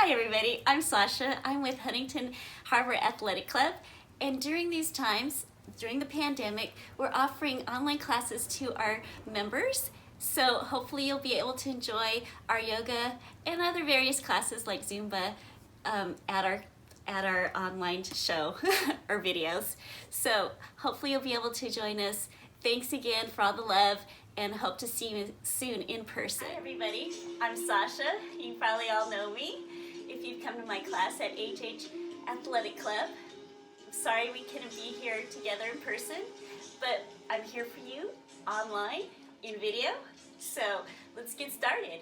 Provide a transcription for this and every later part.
Hi everybody, I'm Sacha. I'm with Huntington Harbour Athletic Club, and during these times, during the pandemic, we're offering online classes to our members. So hopefully you'll be able to enjoy our yoga and other various classes like Zumba at our online show or videos. So hopefully you'll be able to join us. Thanks again for all the love, and hope to see you soon in person. Hi everybody, I'm Sacha. You probably all know me if you've come to my class at HH Athletic Club. I'm sorry we couldn't be here together in person, but I'm here for you online in video. So let's get started.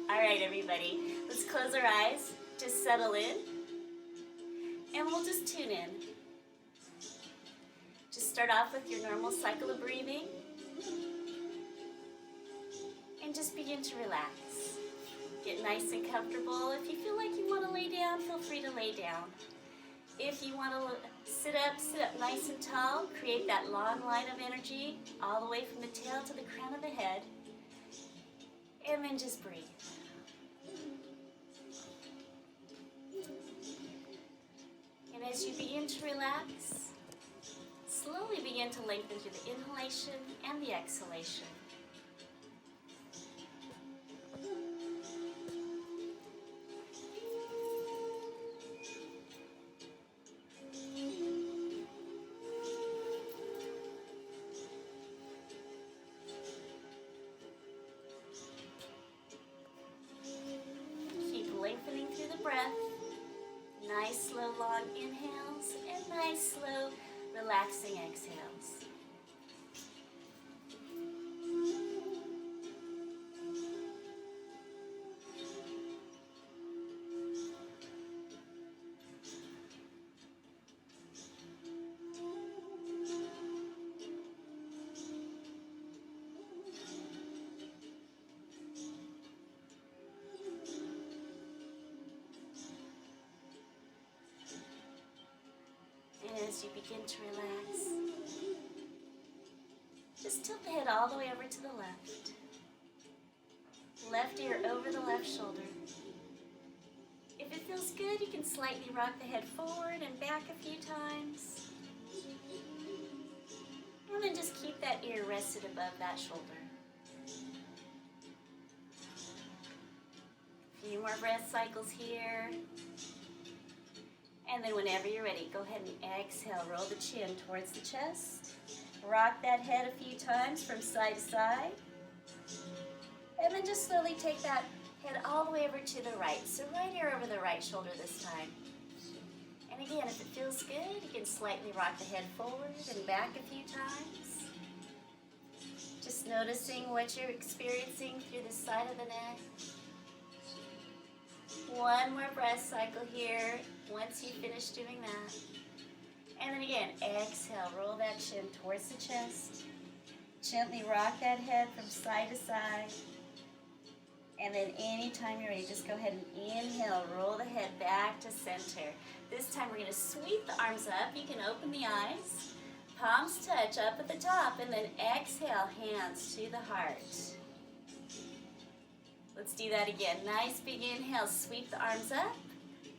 All right everybody, let's close our eyes, just settle in, and we'll just tune in. Just start off with your normal cycle of breathing and just begin to relax. Get nice and comfortable. If you feel like you want to lay down, feel free to lay down. If you want to sit up nice and tall. Create that long line of energy all the way from the tail to the crown of the head. And then just breathe. And as you begin to relax, slowly begin to lengthen through the inhalation and the exhalation. Keep lengthening through the breath. Nice, slow, long inhales and nice, slow, relaxing exhales. And as you begin to relax, just tilt the head all the way over to the left. Left ear over the left shoulder. If it feels good, you can slightly rock the head forward and back a few times. And then just keep that ear rested above that shoulder. A few more breath cycles here. And then whenever you're ready, go ahead and exhale. Roll the chin towards the chest. Rock that head a few times from side to side. And then just slowly take that head all the way over to the right. So right ear over the right shoulder this time. And again, if it feels good, you can slightly rock the head forward and back a few times. Just noticing what you're experiencing through the side of the neck. One more breath cycle here once you finish doing that. And then again, exhale, roll that chin towards the chest. Gently rock that head from side to side. And then anytime you're ready, just go ahead and inhale, roll the head back to center. This time we're going to sweep the arms up. You can open the eyes. Palms touch up at the top, and then exhale, hands to the heart. Let's do that again. Nice big inhale, sweep the arms up.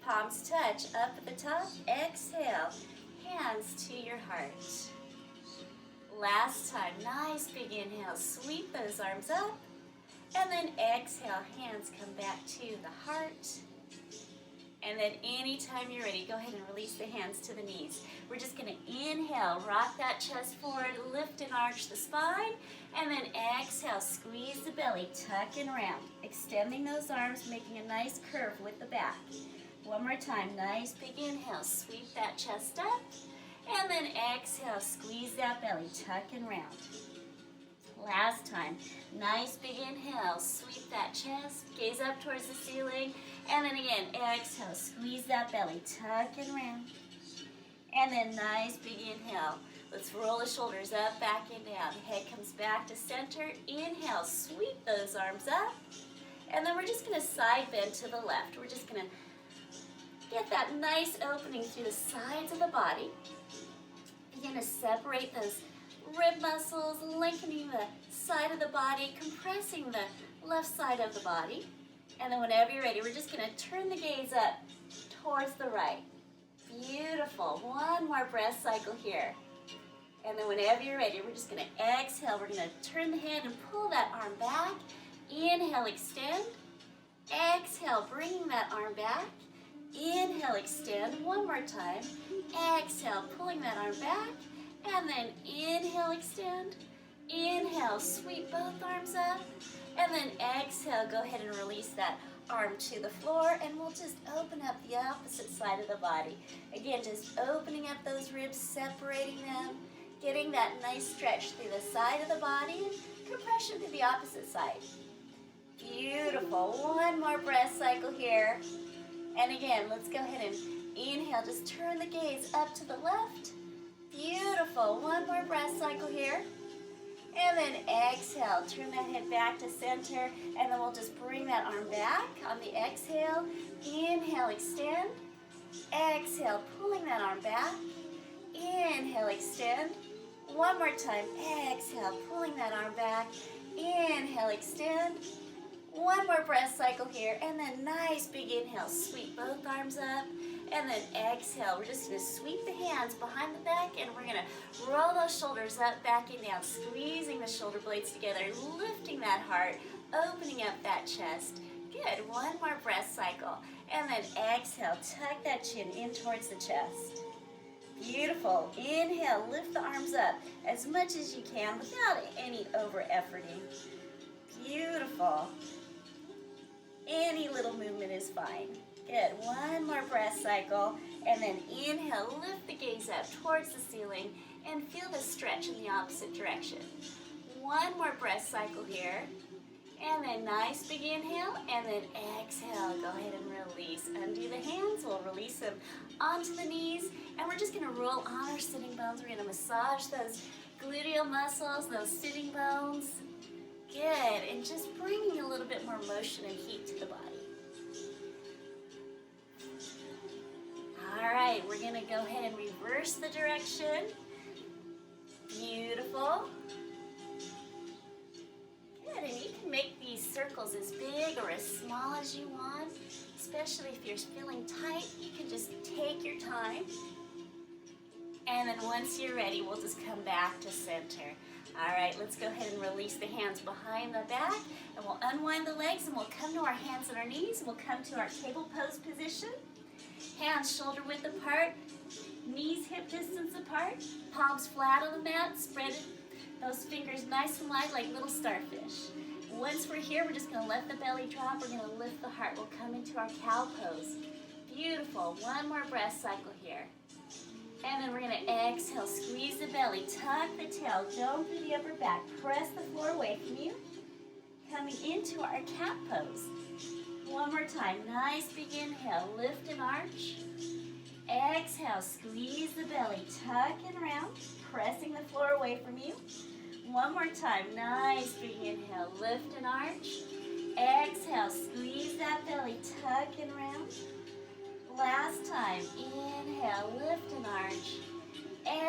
Palms touch up at the top. Exhale, hands to your heart. Last time, nice big inhale, sweep those arms up. And then exhale, hands come back to the heart. And then anytime you're ready, go ahead and release the hands to the knees. We're just going to inhale, rock that chest forward, lift and arch the spine. And then exhale, squeeze the belly, tuck and round. Extending those arms, making a nice curve with the back. One more time, nice big inhale, sweep that chest up. And then exhale, squeeze that belly, tuck and round. Last time, nice big inhale, sweep that chest, gaze up towards the ceiling, and then again, exhale, squeeze that belly, tuck and round. And then nice big inhale. Let's roll the shoulders up, back and down. Head comes back to center. Inhale, sweep those arms up. And then we're just going to side bend to the left. We're just going to get that nice opening through the sides of the body. Begin to separate those rib muscles, lengthening the side of the body, compressing the left side of the body. And then whenever you're ready, we're just going to turn the gaze up towards the right. Beautiful. One more breath cycle here. And then whenever you're ready, we're just going to exhale. We're going to turn the hand and pull that arm back. Inhale, extend. Exhale, bringing that arm back. Inhale, extend. One more time. Exhale, pulling that arm back. And then inhale, extend. Inhale, sweep both arms up. And then exhale, go ahead and release that arm to the floor, and we'll just open up the opposite side of the body. Again, just opening up those ribs, separating them, getting that nice stretch through the side of the body, and compression to the opposite side. Beautiful. One more breath cycle here. And again, let's go ahead and inhale. Just turn the gaze up to the left. Beautiful. One more breath cycle here. And then exhale, turn that head back to center, and then we'll just bring that arm back on the exhale. Inhale, extend. Exhale, pulling that arm back. Inhale, extend. One more time. Exhale, pulling that arm back. Inhale, extend. One more breath cycle here, and then nice big inhale. Sweep both arms up. And then exhale, we're just going to sweep the hands behind the back, and we're going to roll those shoulders up, back and down, squeezing the shoulder blades together, lifting that heart, opening up that chest. Good. One more breath cycle. And then exhale, tuck that chin in towards the chest. Beautiful. Inhale, lift the arms up as much as you can without any over-efforting. Beautiful. Any little movement is fine. Good. One more breath cycle, and then inhale, lift the gaze up towards the ceiling, and feel the stretch in the opposite direction. One more breath cycle here, and then nice big inhale, and then exhale. Go ahead and release. Undo the hands. We'll release them onto the knees, and we're just going to roll on our sitting bones. We're going to massage those gluteal muscles, those sitting bones. Good. And just bringing a little bit more motion and heat to the body. All right, we're going to go ahead and reverse the direction. Beautiful. Good, and you can make these circles as big or as small as you want, especially if you're feeling tight. You can just take your time. And then once you're ready, we'll just come back to center. All right, let's go ahead and release the hands behind the back, and we'll unwind the legs, and we'll come to our hands and our knees, and we'll come to our table pose position. Hands shoulder width apart, knees hip distance apart, palms flat on the mat, spread those fingers nice and wide like little starfish. Once we're here, we're just going to let the belly drop. We're going to lift the heart. We'll come into our cow pose. Beautiful. One more breath cycle here. And then we're going to exhale, squeeze the belly, tuck the tail, dome through the upper back, press the floor away from you. Coming into our cat pose. One more time. Nice big inhale. Lift and arch. Exhale. Squeeze the belly. Tuck and round. Pressing the floor away from you. One more time. Nice big inhale. Lift and arch. Exhale. Squeeze that belly. Tuck and round. Last time. Inhale. Lift and arch.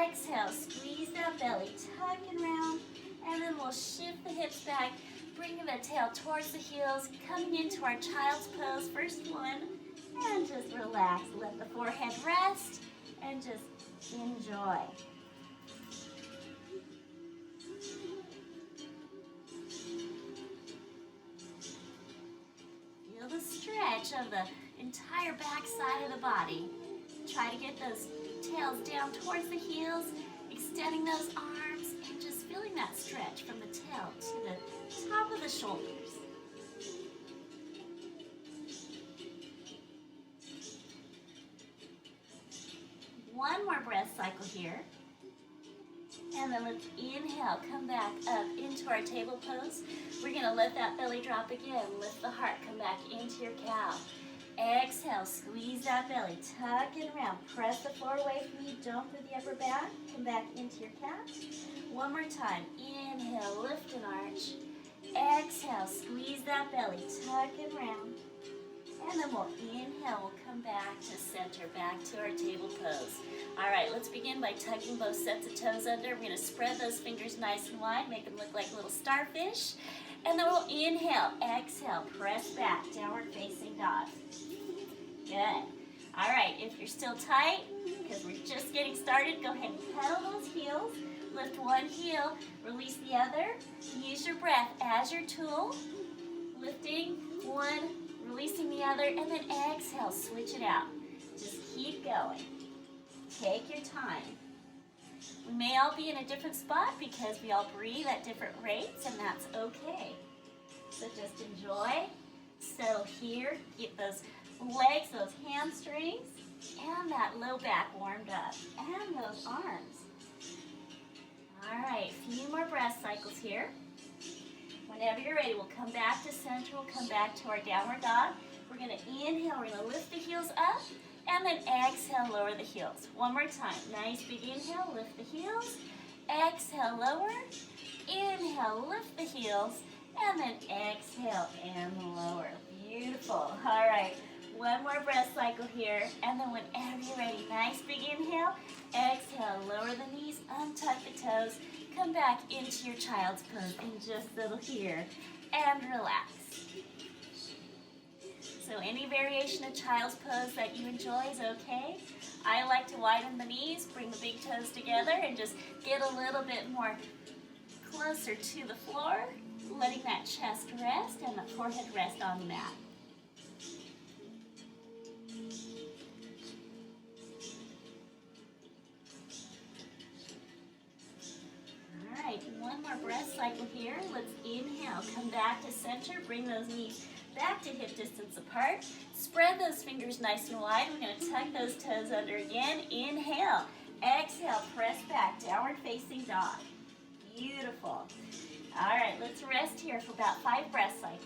Exhale. Squeeze that belly. Tuck and round. And then we'll shift the hips back. Bringing the tail towards the heels, coming into our child's pose, first one, and just relax. Let the forehead rest, and just enjoy. Feel the stretch of the entire back side of the body. Try to get those tails down towards the heels, extending those arms, and just feeling that stretch from the tail to the top of the shoulders. One more breath cycle here. And then let's inhale, come back up into our table pose. We're going to let that belly drop again. Lift the heart, come back into your cow. Exhale, squeeze that belly, tuck and round. Press the floor away from you, dome through the upper back. Come back into your cat. One more time. Inhale, lift and arch. Exhale, squeeze that belly, tuck and round. And then we'll inhale, we'll come back to center, back to our table pose. All right, let's begin by tucking both sets of toes under. We're going to spread those fingers nice and wide, make them look like little starfish. And then we'll inhale, exhale, press back, downward facing dog. Good. All right, if you're still tight, because we're just getting started, go ahead and pedal those heels. Lift one heel, release the other. Use your breath as your tool. Lifting one, releasing the other, and then exhale, switch it out. Just keep going. Take your time. We may all be in a different spot because we all breathe at different rates, and that's okay. So just enjoy. Settle here. Get those legs, those hamstrings, and that low back warmed up, and those arms. All right, a few more breath cycles here. Whenever you're ready, we'll come back to center. We'll come back to our downward dog. We're going to inhale. We're going to lift the heels up, and then exhale, lower the heels. One more time. Nice big inhale, lift the heels. Exhale, lower. Inhale, lift the heels, and then exhale and lower. Beautiful. All right. One more breath cycle here, and then whenever you're ready, nice big inhale, exhale, lower the knees, untuck the toes, come back into your child's pose and just settle here and relax. So any variation of child's pose that you enjoy is okay. I like to widen the knees, bring the big toes together, and just get a little bit more closer to the floor, letting that chest rest and the forehead rest on the mat. One more breath cycle here. Let's inhale, come back to center, bring those knees back to hip distance apart. Spread those fingers nice and wide. We're going to tuck those toes under again. Inhale, exhale, press back, downward facing dog. Beautiful. All right, let's rest here for about 5 breath cycles.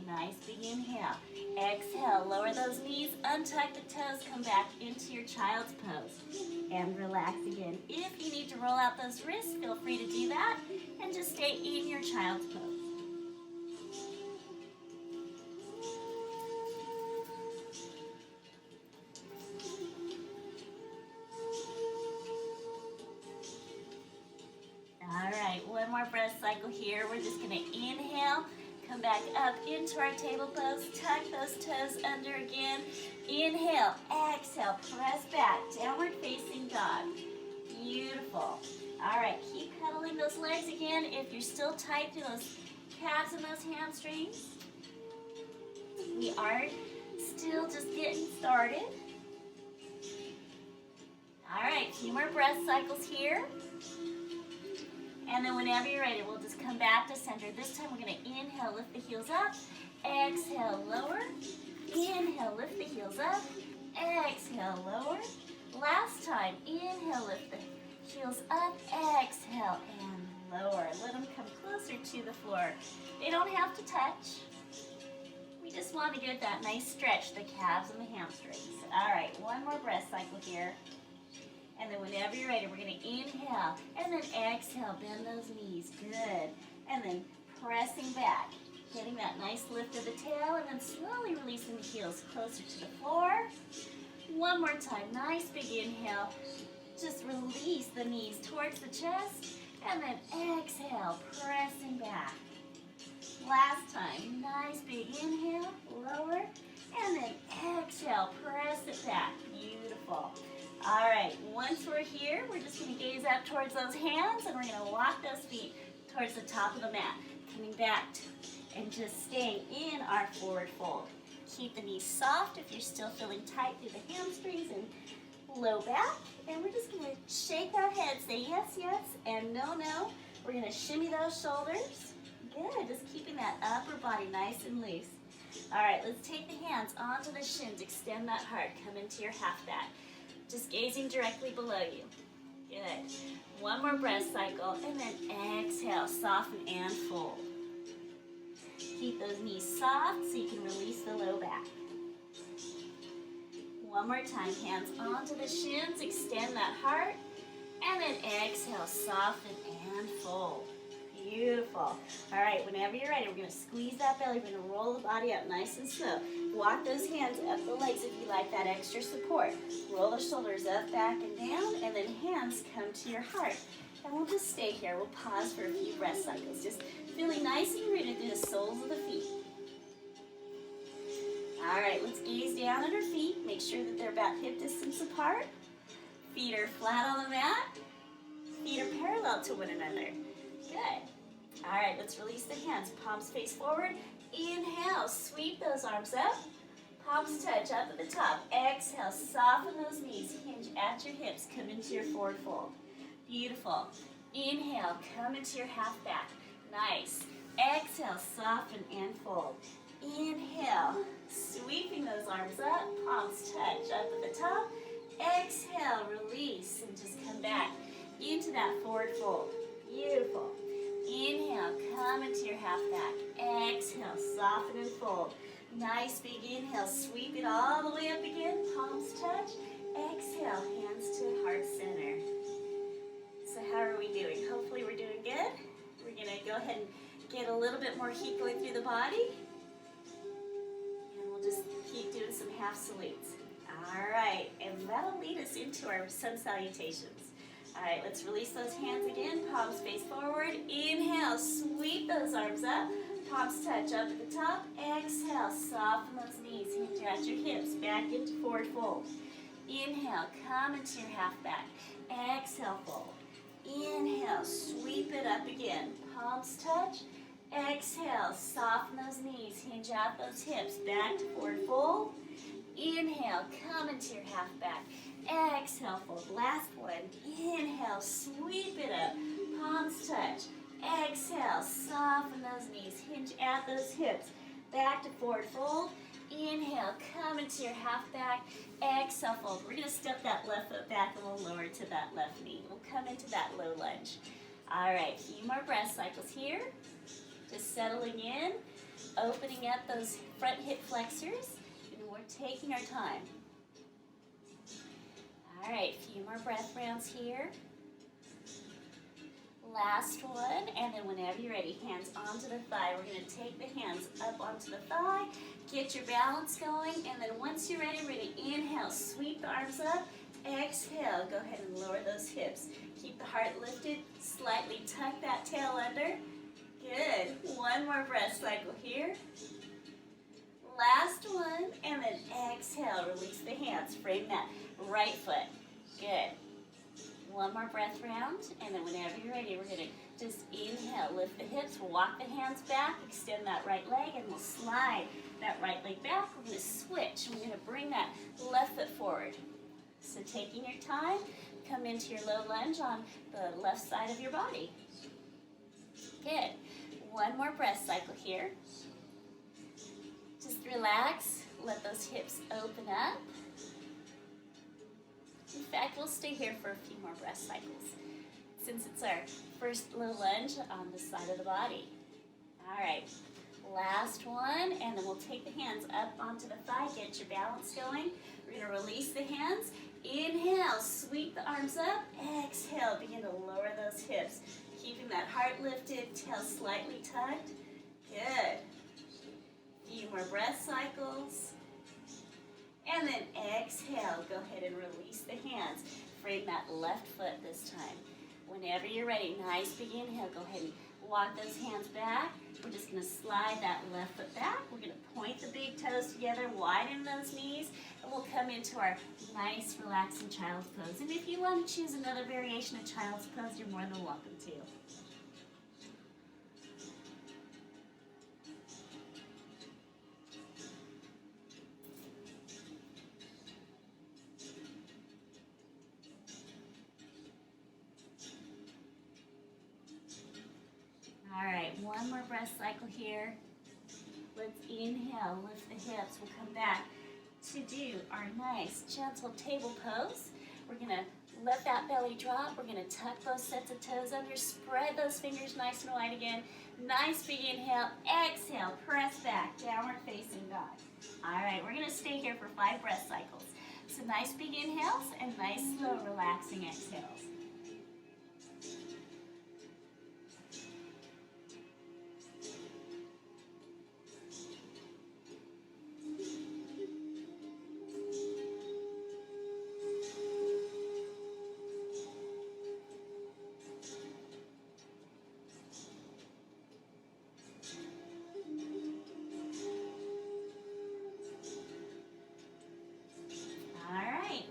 Nice big inhale. Exhale, lower those knees, untuck the toes, come back into your child's pose. And relax again. If you need to roll out those wrists, feel free to do that. And just stay in your child's pose. All right, one more breath cycle here. We're just going to inhale. Come back up into our table pose. Tuck those toes under again. Inhale, exhale, press back, downward facing dog. Beautiful. All right, keep pedaling those legs again. If you're still tight through those calves and those hamstrings, we are still just getting started. All right, a few more breath cycles here. And then whenever you're ready, we'll just come back to center. This time we're going to inhale, lift the heels up. Exhale, lower. Inhale, lift the heels up. Exhale, lower. Last time, inhale, lift the heels up. Exhale, and lower. Let them come closer to the floor. They don't have to touch. We just want to get that nice stretch, the calves and the hamstrings. All right, one more breath cycle here. And then whenever you're ready, we're going to inhale and then exhale, bend those knees. Good. And then pressing back, getting that nice lift of the tail, and then slowly releasing the heels closer to the floor. One more time, nice big inhale. Just release the knees towards the chest, and then exhale, pressing back. Last time, nice big inhale, lower, and then exhale, press it back. Beautiful. All right, once we're here, we're just going to gaze up towards those hands, and we're going to walk those feet towards the top of the mat. Coming back and just staying in our forward fold. Keep the knees soft if you're still feeling tight through the hamstrings and low back. And we're just going to shake our head, say yes, yes, and no, no. We're going to shimmy those shoulders. Good, just keeping that upper body nice and loose. All right, let's take the hands onto the shins, extend that heart, come into your half back. Just gazing directly below you. Good. One more breath cycle, and then exhale, soften and fold. Keep those knees soft so you can release the low back. One more time, hands onto the shins, extend that heart, and then exhale, soften and fold. Beautiful. All right, whenever you're ready, we're going to squeeze that belly. We're going to roll the body up nice and slow. Walk those hands up the legs if you like that extra support. Roll the shoulders up, back, and down, and then hands come to your heart. And we'll just stay here. We'll pause for a few breath cycles. Just feeling nice and rooted through the soles of the feet. All right, let's gaze down at our feet. Make sure that they're about hip distance apart. Feet are flat on the mat. Feet are parallel to one another. Good. All right, let's release the hands. Palms face forward. Inhale, sweep those arms up. Palms touch up at the top. Exhale, soften those knees. Hinge at your hips. Come into your forward fold. Beautiful. Inhale, come into your half back. Nice. Exhale, soften and fold. Inhale, sweeping those arms up. Palms touch up at the top. Exhale, release, and just come back into that forward fold. Beautiful. Inhale, come into your half back. Exhale, soften and fold. Nice big inhale, sweep it all the way up again. Palms touch. Exhale, hands to heart center. So how are we doing? Hopefully we're doing good. We're going to go ahead and get a little bit more heat going through the body. And we'll just keep doing some half salutes. All right, and that'll lead us into our sun salutations. All right, let's release those hands again. Palms face forward. Inhale, sweep those arms up. Palms touch up at the top. Exhale, soften those knees. Hinge at your hips. Back into forward fold. Inhale, come into your half back. Exhale, fold. Inhale, sweep it up again. Palms touch. Exhale, soften those knees. Hinge out those hips. Back to forward fold. Inhale, come into your half back. Exhale, fold. Last one. Inhale, sweep it up. Palms touch. Exhale, soften those knees. Hinge at those hips. Back to forward fold. Inhale, come into your half back. Exhale, fold. We're going to step that left foot back and we'll lower to that left knee. We'll come into that low lunge. All right, a few more breath cycles here. Just settling in, opening up those front hip flexors. We're taking our time. All right, a few more breath rounds here. Last one, and then whenever you're ready, hands onto the thigh. We're going to take the hands up onto the thigh, get your balance going, and then once you're ready, we're going to inhale, sweep the arms up. Exhale, go ahead and lower those hips. Keep the heart lifted, slightly tuck that tail under. Good. One more breath cycle here. Last one, and then exhale, release the hands, frame that right foot. Good. One more breath round, and then whenever you're ready, we're going to just inhale, lift the hips, we'll walk the hands back, extend that right leg, and we'll slide that right leg back. We're going to switch, we're going to bring that left foot forward. So taking your time, come into your low lunge on the left side of your body. Good. One more breath cycle here. Just relax, let those hips open up. In fact, we'll stay here for a few more breath cycles since it's our first low lunge on this side of the body. All right, last one, and then we'll take the hands up onto the thigh, get your balance going. We're going to release the hands. Inhale, sweep the arms up. Exhale, begin to lower those hips, keeping that heart lifted, tail slightly tucked. Good. Few more breath cycles. And then exhale, go ahead and release the hands. Frame that left foot this time. Whenever you're ready, nice big inhale, go ahead and walk those hands back. We're just going to slide that left foot back. We're going to point the big toes together, widen those knees, and we'll come into our nice, relaxing child's pose. And if you want to choose another variation of child's pose, you're more than welcome to. All right, one more breath cycle here. Let's inhale, lift the hips. We'll come back to do our nice, gentle table pose. We're going to let that belly drop. We're going to tuck both sets of toes under. Spread those fingers nice and wide again. Nice big inhale. Exhale, press back, downward facing dog. All right, we're going to stay here for 5 breath cycles. So nice big inhales and nice slow relaxing exhales.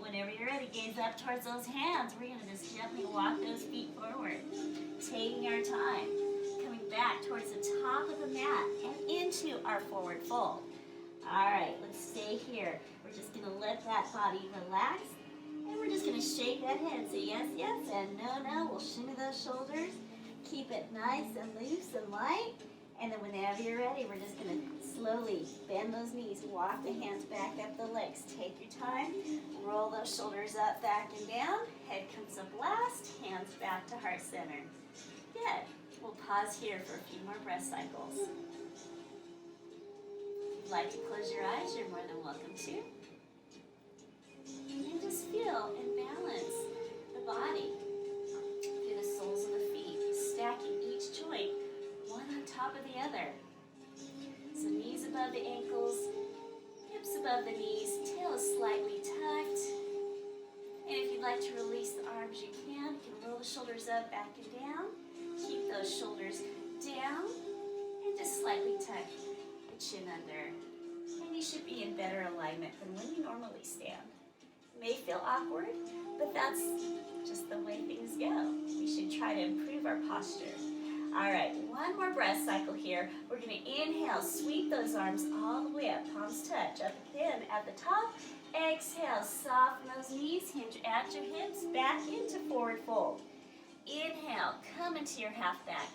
Whenever you're ready, gaze up towards those hands. We're going to just gently walk those feet forward, taking our time, coming back towards the top of the mat and into our forward fold. All right, let's stay here. We're just going to let that body relax, and we're just going to shake that head. Say yes, yes, and no, no. We'll shimmy those shoulders. Keep it nice and loose and light. And then whenever you're ready, we're just going to slowly bend those knees, walk the hands back up the legs. Take your time, roll those shoulders up, back, and down. Head comes up last, hands back to heart center. Good. We'll pause here for a few more breath cycles. If you'd like to close your eyes, you're more than welcome to. And just feel and balance the body through the soles of the feet, stacking each joint one on top of the other. So knees above the ankles, hips above the knees, tail is slightly tucked. And if you'd like to release the arms, you can. You can roll the shoulders up, back and down. Keep those shoulders down and just slightly tuck the chin under. And you should be in better alignment than when you normally stand. It may feel awkward, but that's just the way things go. We should try to improve our posture. All right, one more breath cycle here. We're going to inhale, sweep those arms all the way up, palms touch, up again at the top. Exhale, soften those knees, hinge at your hips, back into forward fold. Inhale, come into your half back.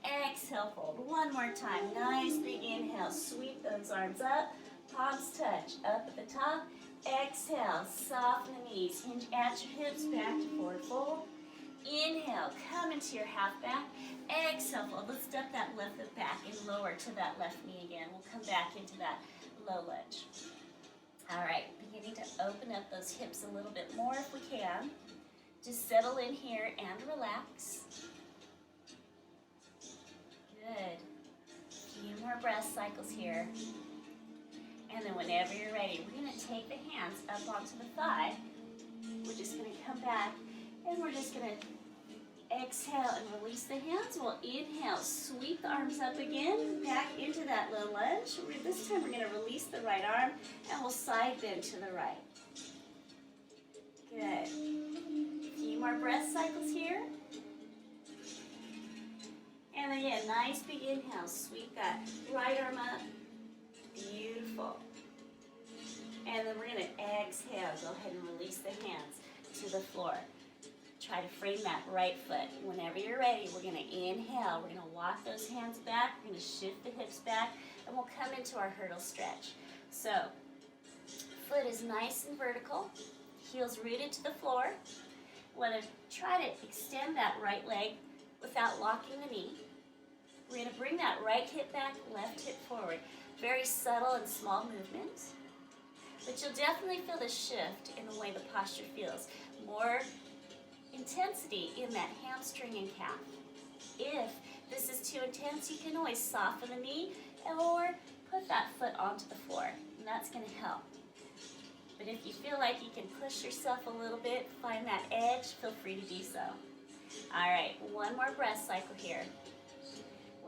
Exhale, fold. One more time. Nice big inhale, sweep those arms up, palms touch, up at the top. Exhale, soften the knees, hinge at your hips, back to forward fold. Inhale, come into your half back. Exhale, fold. Let's step that left foot back and lower to that left knee again. We'll come back into that low lunge. All right, beginning to open up those hips a little bit more if we can. Just settle in here and relax. Good. A few more breath cycles here. And then whenever you're ready, we're going to take the hands up onto the thigh. We're just going to come back and we're just going to exhale and release the hands. We'll inhale, sweep the arms up again, back into that low lunge. This time we're going to release the right arm and we'll side bend to the right. Good. A few more breath cycles here. And again, nice big inhale. Sweep that right arm up. Beautiful. And then we're going to exhale. Go ahead and release the hands to the floor. Try to frame that right foot. Whenever you're ready, we're going to inhale. We're going to walk those hands back. We're going to shift the hips back, and we'll come into our hurdle stretch. So, foot is nice and vertical. Heels rooted to the floor. Want to try to extend that right leg without locking the knee. We're going to bring that right hip back, left hip forward. Very subtle and small movements. But you'll definitely feel the shift in the way the posture feels. More intensity in that hamstring and calf. If this is too intense, you can always soften the knee or put that foot onto the floor, and that's going to help. But if you feel like you can push yourself a little bit, find that edge, feel free to do so. All right, one more breath cycle here.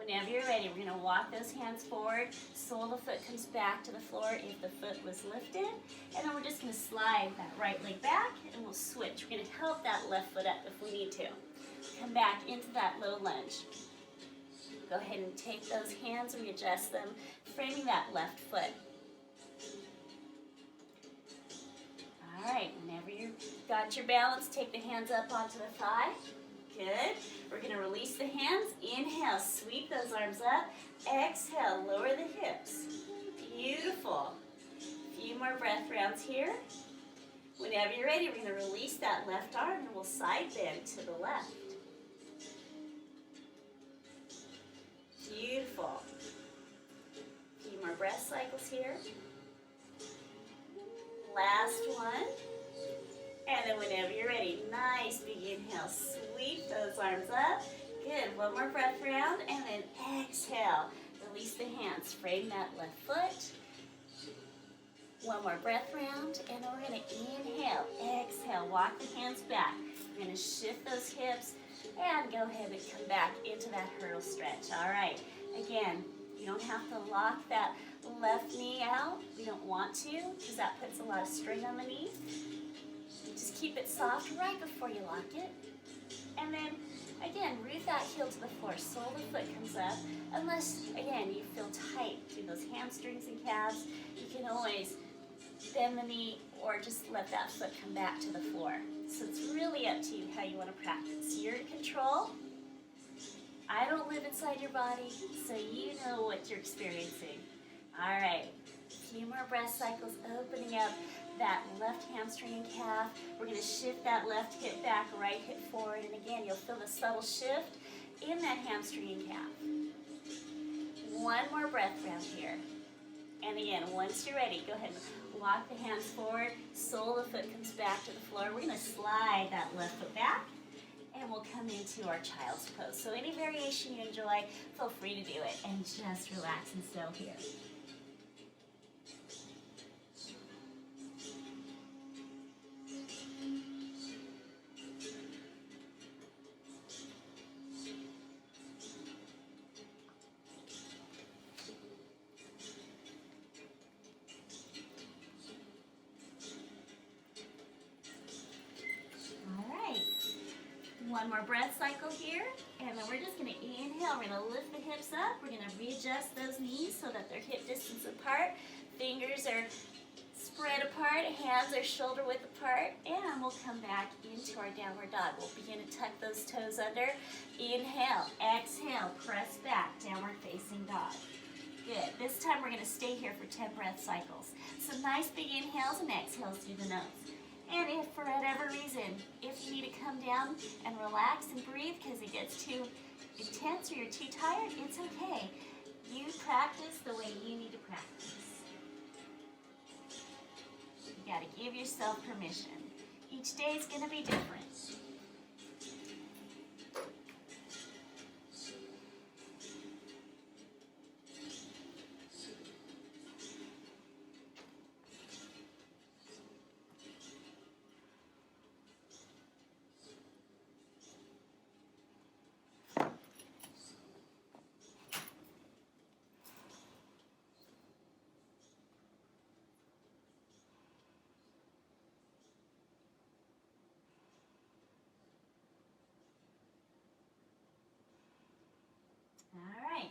Whenever you're ready, we're going to walk those hands forward. Sole of the foot comes back to the floor if the foot was lifted. And then we're just going to slide that right leg back and we'll switch. We're going to help that left foot up if we need to. Come back into that low lunge. Go ahead and take those hands, readjust them, framing that left foot. All right, whenever you've got your balance, take the hands up onto the thigh. Good. We're going to release the hands. Inhale, sweep those arms up. Exhale, lower the hips. Beautiful. A few more breath rounds here. Whenever you're ready, we're going to release that left arm and we'll side bend to the left. Beautiful. A few more breath cycles here. Last one. And then whenever you're ready, nice big inhale. Sweep those arms up. Good. One more breath round. And then exhale. Release the hands. Frame that left foot. One more breath round. And then we're going to inhale. Exhale. Walk the hands back. We're going to shift those hips. And go ahead and come back into that hurdle stretch. All right. Again, you don't have to lock that left knee out. We don't want to because that puts a lot of strain on the knee. Just keep it soft right before you lock it. And then, again, root that heel to the floor. Sole of the foot comes up. Unless, again, you feel tight through those hamstrings and calves, you can always bend the knee or just let that foot come back to the floor. So it's really up to you how you want to practice. You're in control. I don't live inside your body, so you know what you're experiencing. All right, a few more breath cycles, opening up that left hamstring and calf. We're going to shift that left hip back, right hip forward, and again, you'll feel the subtle shift in that hamstring and calf. One more breath round here. And again, once you're ready, go ahead and walk the hands forward. Sole of the foot comes back to the floor. We're going to slide that left foot back, and we'll come into our child's pose. So any variation you enjoy, feel free to do it, and just relax and settle here. One more breath cycle here, and then we're just going to inhale. We're going to lift the hips up. We're going to readjust those knees so that they're hip distance apart. Fingers are spread apart, hands are shoulder width apart, and we'll come back into our downward dog. We'll begin to tuck those toes under. Inhale, exhale, press back, downward facing dog. Good. This time we're going to stay here for 10 breath cycles. So nice big inhales and exhales through the nose. And if for whatever reason, if you need to come down and relax and breathe because it gets too intense or you're too tired, it's okay. You practice the way you need to practice. You got to give yourself permission. Each day is going to be different.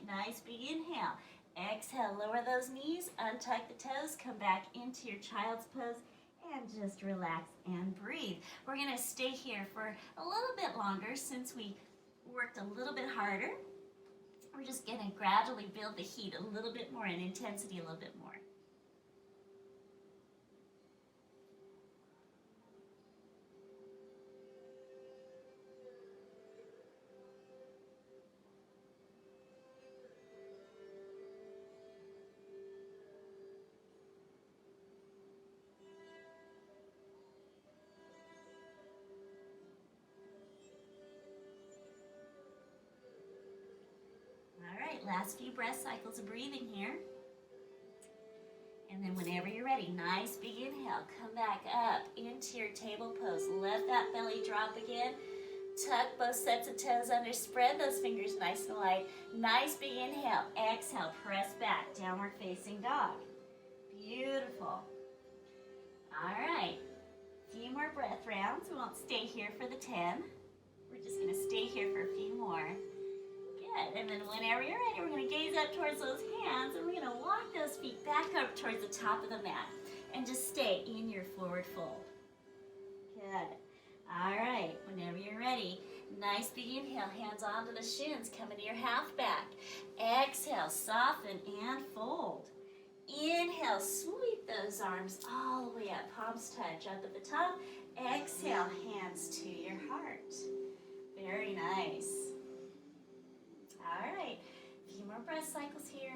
Nice big inhale. Exhale, lower those knees, untuck the toes, come back into your child's pose, and just relax and breathe. We're going to stay here for a little bit longer since we worked a little bit harder. We're just going to gradually build the heat a little bit more and intensity a little bit more. Last few breath cycles of breathing here. And then whenever you're ready, nice big inhale. Come back up into your table pose. Let that belly drop again. Tuck both sets of toes under. Spread those fingers nice and wide. Nice big inhale. Exhale, press back. Downward facing dog. Beautiful. All right. A few more breath rounds. We won't stay here for the 10. We're just going to stay here for a few more. Good. And then whenever you're ready, we're going to gaze up towards those hands, and we're going to walk those feet back up towards the top of the mat. And just stay in your forward fold. Good. All right. Whenever you're ready, nice big inhale. Hands onto the shins. Come into your half back. Exhale. Soften and fold. Inhale. Sweep those arms all the way up. Palms touch up at the top. Exhale. Hands to your heart. Very nice. All right, a few more breath cycles here.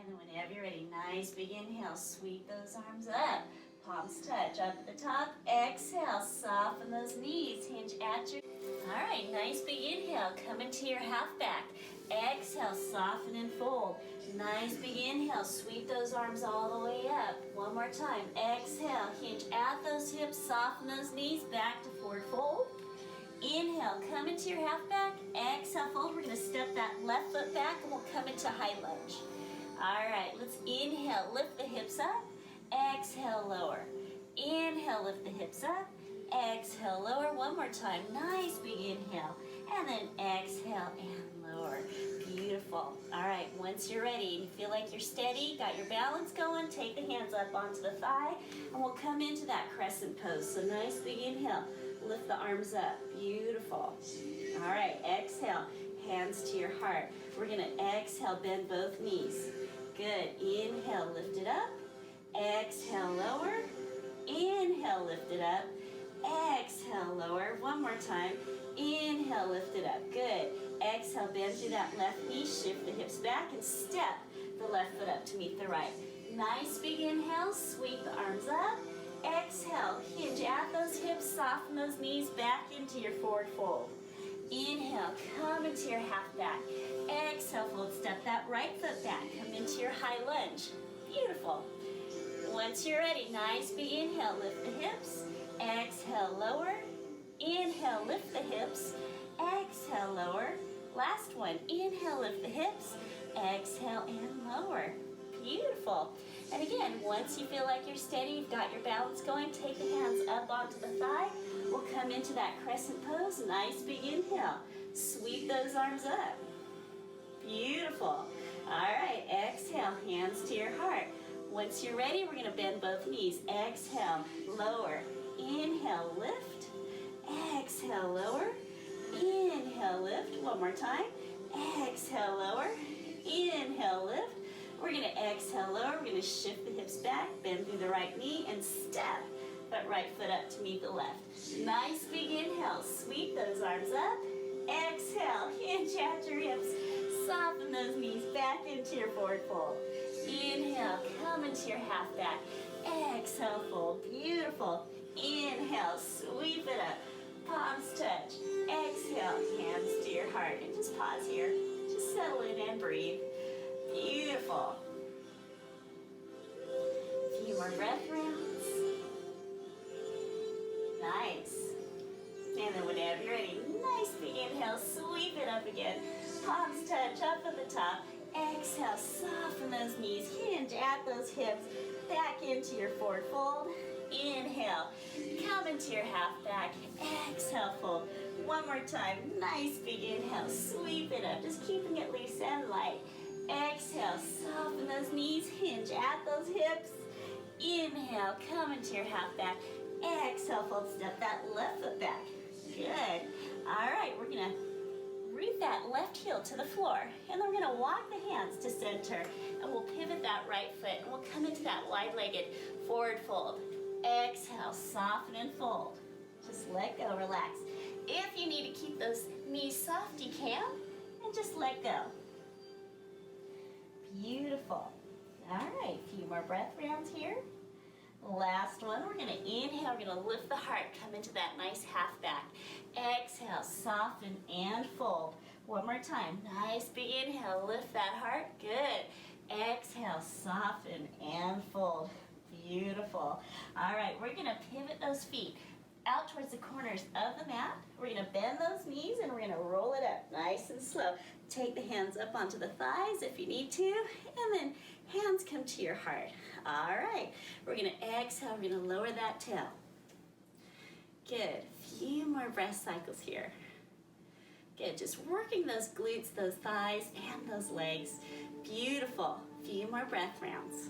And then whenever you're ready, nice big inhale, sweep those arms up. Palms touch up at the top. Exhale, soften those knees, hinge at your... All right, nice big inhale, come into your half back. Exhale, soften and fold. Nice big inhale, sweep those arms all the way up. One more time, exhale, hinge at those hips, soften those knees, back to forward fold. Inhale, come into your half back. Exhale, fold. We're gonna step that left foot back and we'll come into high lunge. All right, let's inhale, lift the hips up. Exhale, lower. Inhale, lift the hips up. Exhale, lower. One more time. Nice big inhale. And then exhale and lower. Beautiful. All right, once you're ready and you feel like you're steady, got your balance going, take the hands up onto the thigh, and we'll come into that crescent pose. So nice big inhale. Lift the arms up. Beautiful. All right, exhale. Hands to your heart. We're going to exhale, bend both knees. Good. Inhale, lift it up. Exhale, lower. Inhale, lift it up. Exhale, lower. One more time. Inhale, lift it up. Good. Exhale, bend through that left knee. Shift the hips back and step the left foot up to meet the right. Nice big inhale. Sweep the arms up. Exhale, hinge at those hips. Soften those knees back into your forward fold. Inhale, come into your half back. Exhale, fold, step that right foot back. Come into your high lunge. Beautiful. Once you're ready, nice big inhale, lift the hips. Exhale, lower. Inhale, lift the hips. Exhale, lower. Last one, inhale, lift the hips. Exhale and lower. Beautiful. And again, once you feel like you're steady, you've got your balance going, take the hands up onto the thigh. We'll come into that crescent pose. Nice big inhale. Sweep those arms up. Beautiful. All right, exhale, hands to your heart. Once you're ready, we're going to bend both knees. Exhale, lower. Inhale, lift. Exhale, lower. Inhale, lift. One more time. Exhale, lower. Inhale, lift. We're going to exhale, lower. We're going to shift the hips back, bend through the right knee, and step that right foot up to meet the left. Nice big inhale. Sweep those arms up. Exhale, hinge at your hips. Soften those knees back into your forward fold. Inhale, come into your half back. Exhale, fold. Beautiful. Inhale, sweep it up. Palms touch. Exhale, hands to your heart. And just pause here. Just settle in and breathe. Beautiful. A few more breath rounds. Nice. And then whenever you're ready, nice big inhale, sweep it up again. Palms touch up at the top. Exhale, soften those knees, hinge at those hips, back into your forward fold. Inhale, come into your half back. Exhale, fold. One more time, nice big inhale, sweep it up, just keeping it loose and light. Exhale, soften those knees, hinge at those hips. Inhale, come into your half back. Exhale, fold, step that left foot back. Good. All right, we're going to root that left heel to the floor. And then we're going to walk the hands to center. And we'll pivot that right foot. And we'll come into that wide-legged forward fold. Exhale, soften and fold. Just let go, relax. If you need to keep those knees soft, you can. And just let go. Beautiful. All right, a few more breath rounds here. Last one, we're going to inhale, we're going to lift the heart, come into that nice half back. Exhale, soften and fold. One more time, nice big inhale, lift that heart, good. Exhale, soften and fold. Beautiful. All right, we're going to pivot those feet out towards the corners of the mat. We're going to bend those knees and we're going to roll it up nice and slow. Take the hands up onto the thighs if you need to, and then hands come to your heart. All right, we're going to exhale, we're going to lower that tail. Good, few more breath cycles here. Good, just working those glutes, those thighs, and those legs. Beautiful, few more breath rounds.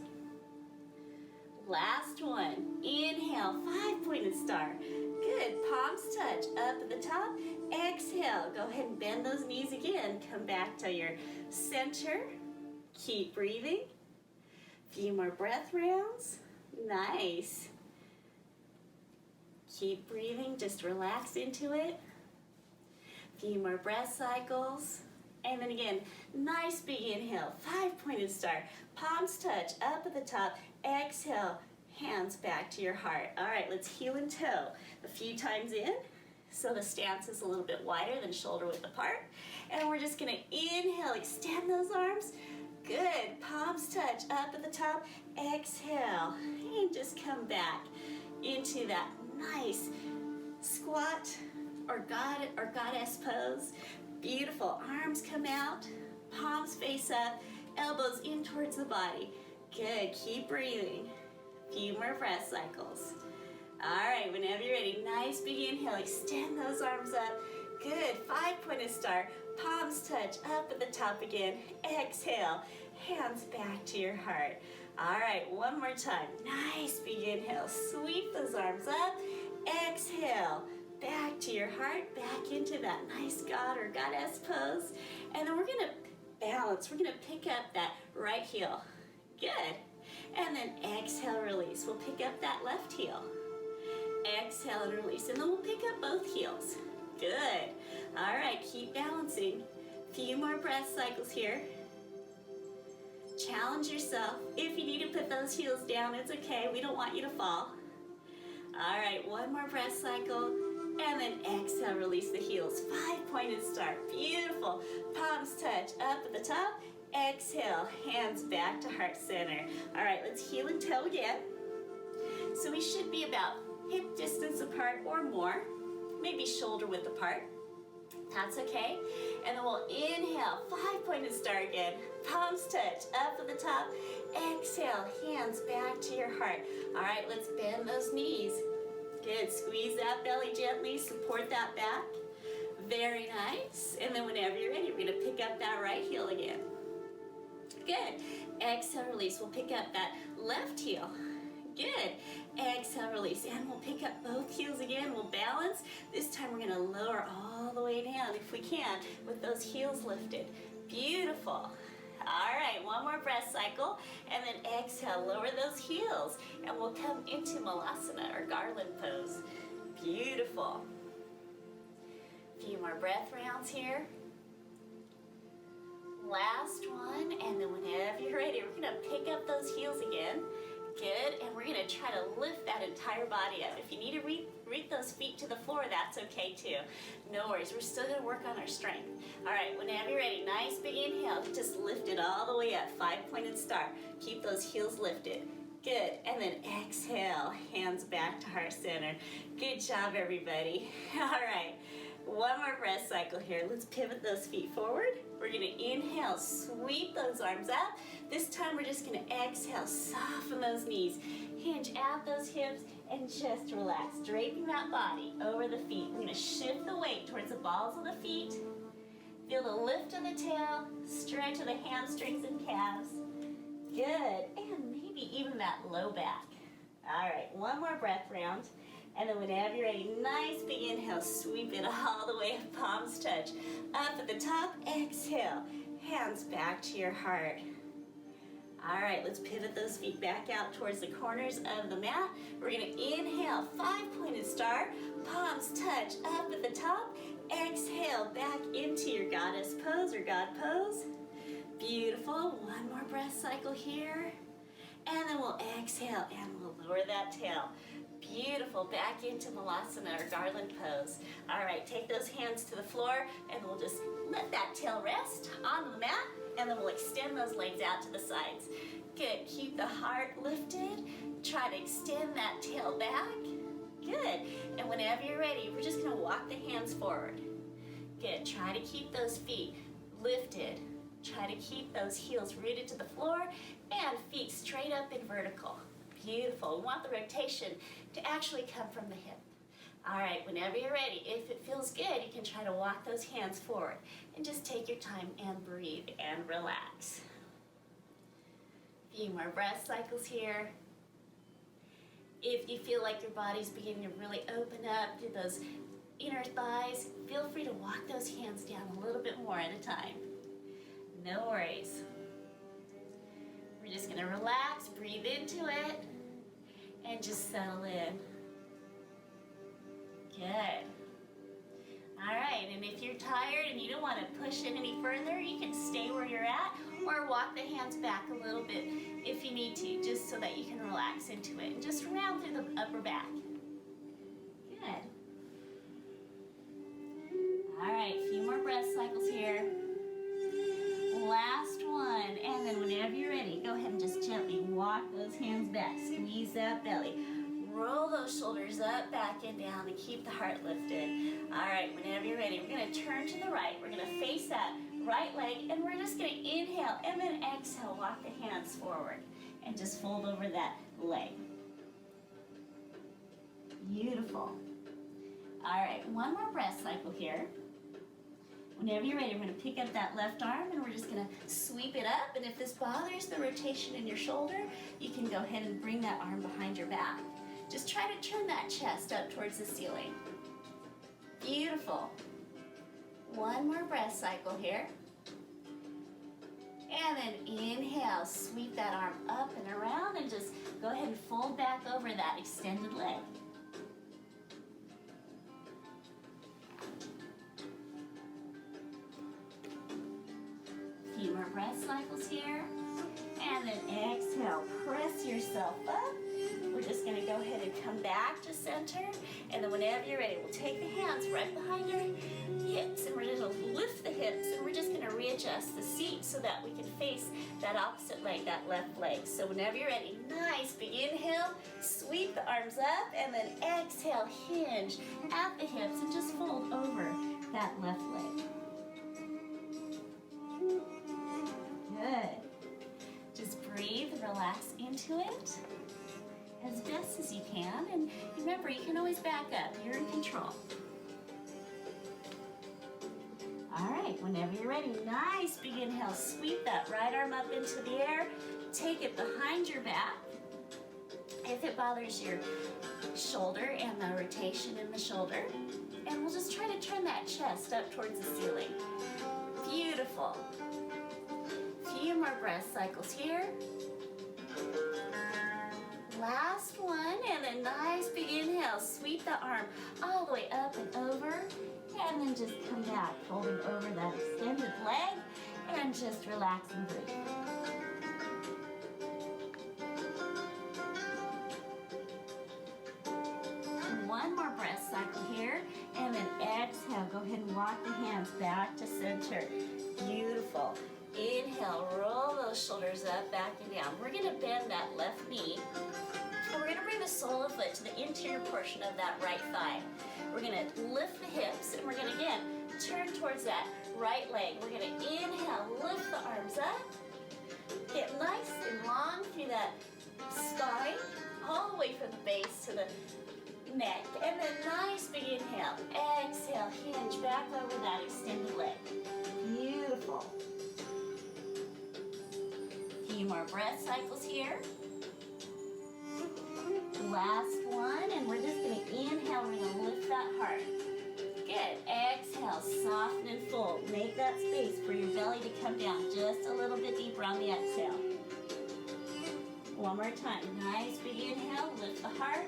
Last one, inhale, 5-pointed star. Good, palms touch up at the top. Exhale, go ahead and bend those knees again. Come back to your center. Keep breathing. Few more breath rounds. Nice. Keep breathing, just relax into it. Few more breath cycles. And then again, nice big inhale, 5-pointed star. Palms touch, up at the top. Exhale, hands back to your heart. All right, let's heel and toe a few times in. So the stance is a little bit wider than shoulder width apart. And we're just gonna inhale, extend those arms. Good, palms touch, up at the top. Exhale, and just come back into that nice squat or goddess pose. Beautiful, arms come out, palms face up, elbows in towards the body. Good, keep breathing. Few more breath cycles. All right, whenever you're ready, nice big inhale, extend those arms up. Good, 5-pointed star, palms touch, up at the top again. Exhale, hands back to your heart. All right, one more time, nice big inhale, sweep those arms up. Exhale, back to your heart, back into that nice God or goddess pose. And then we're gonna balance. We're gonna pick up that right heel. Good. And then exhale, release. We'll pick up that left heel. Exhale and release. And then we'll pick up both heels. Good. All right, keep balancing. Few more breath cycles here. Challenge yourself. If you need to put those heels down, it's okay. We don't want you to fall. All right, one more breath cycle. And then exhale, release the heels. 5-pointed star, beautiful. Palms touch, up at the top. Exhale, hands back to heart center. All right, let's heel and toe again. So we should be about hip distance apart or more, maybe shoulder width apart. That's okay. And then we'll inhale, 5-pointed star again. Palms touch, up at the top. Exhale, hands back to your heart. All right, let's bend those knees. Good, squeeze that belly gently, support that back. Very nice. And then whenever you're ready, we're gonna pick up that right heel again. Good. Exhale, release. We'll pick up that left heel. Good. Exhale, release. And we'll pick up both heels again. We'll balance. This time we're gonna lower all the way down if we can with those heels lifted. Beautiful. All right, one more breath cycle, and then exhale, lower those heels, and we'll come into Malasana or garland pose. Beautiful. Few more breath rounds here. Last one, and then whenever you're ready, we're gonna pick up those heels again. Good, and we're gonna try to lift that entire body up. If you need to reach those feet to the floor, that's okay too. No worries, we're still gonna work on our strength. All right, whenever you're ready, nice big inhale, just lift it all the way up, 5-pointed star. Keep those heels lifted. Good, and then exhale, hands back to heart center. Good job, everybody. All right, one more breath cycle here. Let's pivot those feet forward. We're gonna inhale, sweep those arms up. This time we're just gonna exhale, soften those knees, hinge out those hips, and just relax, draping that body over the feet. We're gonna shift the weight towards the balls of the feet. Feel the lift of the tail, stretch of the hamstrings and calves. Good, and maybe even that low back. All right, one more breath round. And then whenever you're ready, nice big inhale, sweep it all the way, palms touch. Up at the top, exhale, hands back to your heart. All right, let's pivot those feet back out towards the corners of the mat. We're gonna inhale, 5-pointed star, palms touch, up at the top. Exhale, back into your goddess pose or God pose. Beautiful, one more breath cycle here. And then we'll exhale and we'll lower that tail. Beautiful, back into Malasana or garland pose. All right, take those hands to the floor and we'll just let that tail rest on the mat, and then we'll extend those legs out to the sides. Good, keep the heart lifted. Try to extend that tail back. Good, and whenever you're ready, we're just gonna walk the hands forward. Good, try to keep those feet lifted. Try to keep those heels rooted to the floor and feet straight up and vertical. Beautiful. We want the rotation to actually come from the hip. All right, whenever you're ready, if it feels good, you can try to walk those hands forward and just take your time and breathe and relax. A few more breath cycles here. If you feel like your body's beginning to really open up through those inner thighs, feel free to walk those hands down a little bit more at a time. No worries. We're just gonna relax, breathe into it, and just settle in. Good. All right, and if you're tired and you don't want to push it any further, you can stay where you're at or walk the hands back a little bit if you need to, just so that you can relax into it. And just round through the upper back. Good. All right, a few more breath cycles here. Last one, and then whenever you're ready, go ahead and just gently walk those hands back. Squeeze that belly. Roll those shoulders up, back, and down, and keep the heart lifted. All right, whenever you're ready, we're going to turn to the right. We're going to face that right leg, and we're just going to inhale and then exhale. Walk the hands forward and just fold over that leg. Beautiful. All right, one more breath cycle here. Whenever you're ready, we're going to pick up that left arm and we're just going to sweep it up. And if this bothers the rotation in your shoulder, you can go ahead and bring that arm behind your back. Just try to turn that chest up towards the ceiling. Beautiful. One more breath cycle here. And then inhale, sweep that arm up and around and just go ahead and fold back over that extended leg. Few more breath cycles here. And then exhale, press yourself up. We're just going to go ahead and come back to center. And then whenever you're ready, we'll take the hands right behind your hips. And we're going to lift the hips. And we're just going to readjust the seat so that we can face that opposite leg, that left leg. So whenever you're ready, nice big inhale. Sweep the arms up. And then exhale, hinge at the hips. And just fold over that left leg. Good. Just breathe, relax into it as best as you can. And remember, you can always back up. You're in control. All right, whenever you're ready, nice big inhale. Sweep that right arm up into the air. Take it behind your back. If it bothers your shoulder and the rotation in the shoulder. And we'll just try to turn that chest up towards the ceiling. Beautiful. Few more breath cycles here. Last one, and then nice big inhale. Sweep the arm all the way up and over, and then just come back, folding over that extended leg, and just relax and breathe. One more breath cycle here, and then exhale. Go ahead and walk the hands back to center. Beautiful. Inhale, roll those shoulders up, back and down. We're going to bend that left knee. And we're going to bring the sole of the foot to the interior portion of that right thigh. We're going to lift the hips, and we're going to, again, turn towards that right leg. We're going to inhale, lift the arms up. Get nice and long through that spine, all the way from the base to the neck. And then nice big inhale. Exhale, hinge back over that extended leg. Beautiful. Few more breath cycles here. Last one, and we're just going to inhale. We're going to lift that heart. Good. Exhale, soften and fold. Make that space for your belly to come down just a little bit deeper on the exhale. One more time. Nice big inhale. Lift the heart.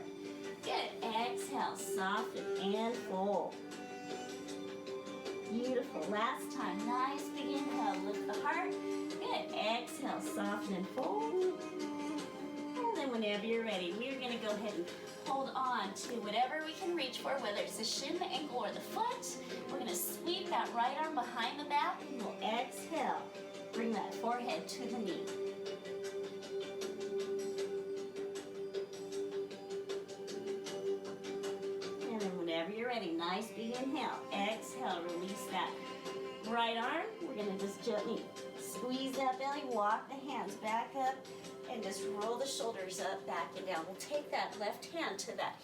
Good. Exhale, soften and fold. Beautiful. Last time. Nice big inhale. Lift the heart. Good. Exhale, soften and fold. And then whenever you're ready, we're going to go ahead and hold on to whatever we can reach for, whether it's the shin, the ankle, or the foot. We're going to sweep that right arm behind the back, and we'll exhale. Bring that forehead to the knee. And then whenever you're ready, nice big inhale. Exhale, release that right arm. We're going to just gently squeeze that belly, walk the hands back up, and just roll the shoulders up, back and down. We'll take that left hand to that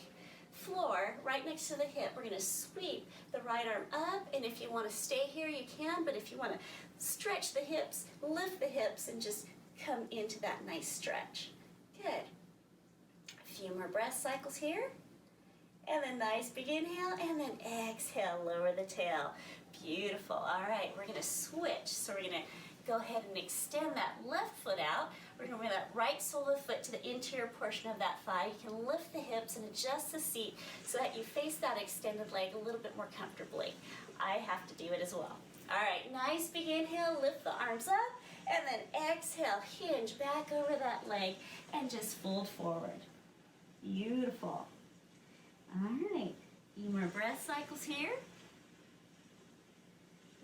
floor right next to the hip. We're going to sweep the right arm up, and if you want to stay here, you can, but if you want to stretch the hips, lift the hips, and just come into that nice stretch. Good. A few more breath cycles here. And then nice big inhale, and then exhale, lower the tail. Beautiful. All right, we're going to switch. So we're going to go ahead and extend that left foot out. We're We're going to bring that right sole of the foot to the interior portion of that thigh. You can lift the hips and adjust the seat so that you face that extended leg a little bit more comfortably. I have to do it as well. All right, nice big inhale, lift the arms up, and then exhale, hinge back over that leg and just fold forward. Beautiful. All right, few more breath cycles here.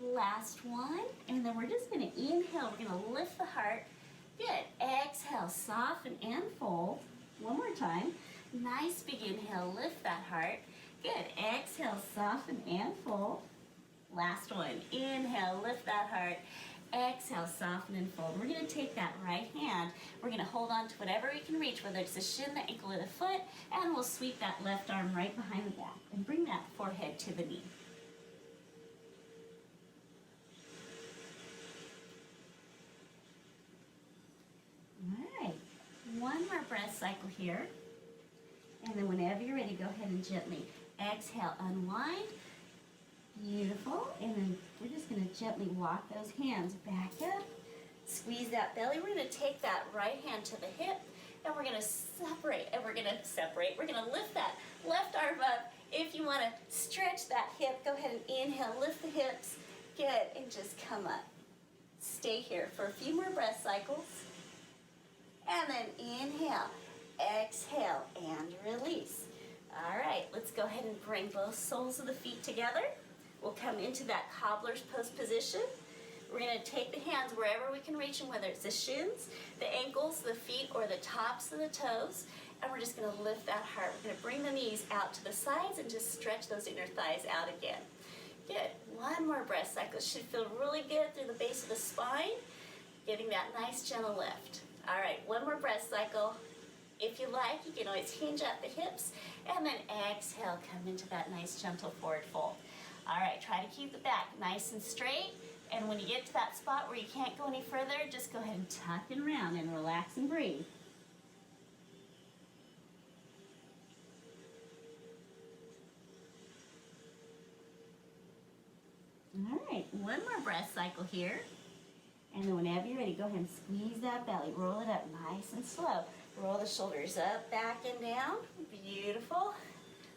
Last one, and then we're just going to inhale. We're going to lift the heart. Good. Exhale, soften and fold. One more time. Nice big inhale, lift that heart. Good. Exhale, soften and fold. Last one. Inhale, lift that heart. Exhale, soften and fold. We're going to take that right hand. We're going to hold on to whatever we can reach, whether it's the shin, the ankle, or the foot, and we'll sweep that left arm right behind the back and bring that forehead to the knee. All right, one more breath cycle here. And then whenever you're ready, go ahead and gently exhale, unwind. Beautiful. And then we're just going to gently walk those hands back up. Squeeze that belly. We're going to take that right hand to the hip, and we're going to separate. We're going to lift that left arm up. If you want to stretch that hip, go ahead and inhale, lift the hips. Good, and just come up. Stay here for a few more breath cycles. And then inhale, exhale, and release. All right, let's go ahead and bring both soles of the feet together. We'll come into that cobbler's pose position. We're going to take the hands wherever we can reach them, whether it's the shins, the ankles, the feet, or the tops of the toes. And we're just going to lift that heart. We're going to bring the knees out to the sides and just stretch those inner thighs out again. Good. One more breath cycle. It should feel really good through the base of the spine, giving that nice gentle lift. All right, one more breath cycle. If you like, you can always hinge at the hips, and then exhale, come into that nice gentle forward fold. All right, try to keep the back nice and straight, and when you get to that spot where you can't go any further, just go ahead and tuck and round and relax and breathe. All right, one more breath cycle here. And then whenever you're ready, go ahead and squeeze that belly. Roll it up nice and slow. Roll the shoulders up, back, and down. Beautiful.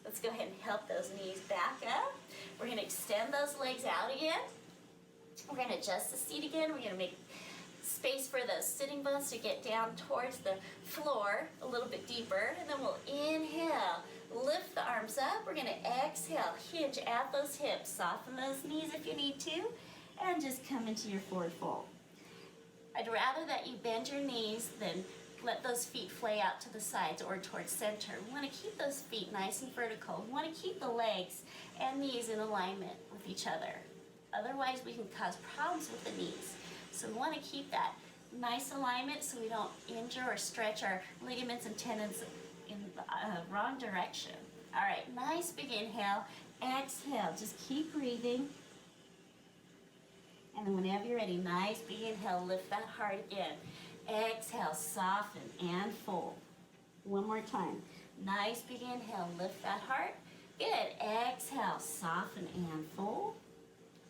Let's go ahead and help those knees back up. We're going to extend those legs out again. We're going to adjust the seat again. We're going to make space for those sitting bones to get down towards the floor a little bit deeper. And then we'll inhale, lift the arms up. We're going to exhale, hinge at those hips. Soften those knees if you need to. And just come into your forward fold. I'd rather that you bend your knees than let those feet flay out to the sides or towards center. We want to keep those feet nice and vertical. We want to keep the legs and knees in alignment with each other. Otherwise, we can cause problems with the knees. So we want to keep that nice alignment so we don't injure or stretch our ligaments and tendons in the wrong direction. All right, nice big inhale. Exhale, just keep breathing. And then whenever you're ready, nice big inhale, lift that heart again. Exhale, soften and fold. One more time. Nice big inhale, lift that heart. Good. Exhale, soften and fold.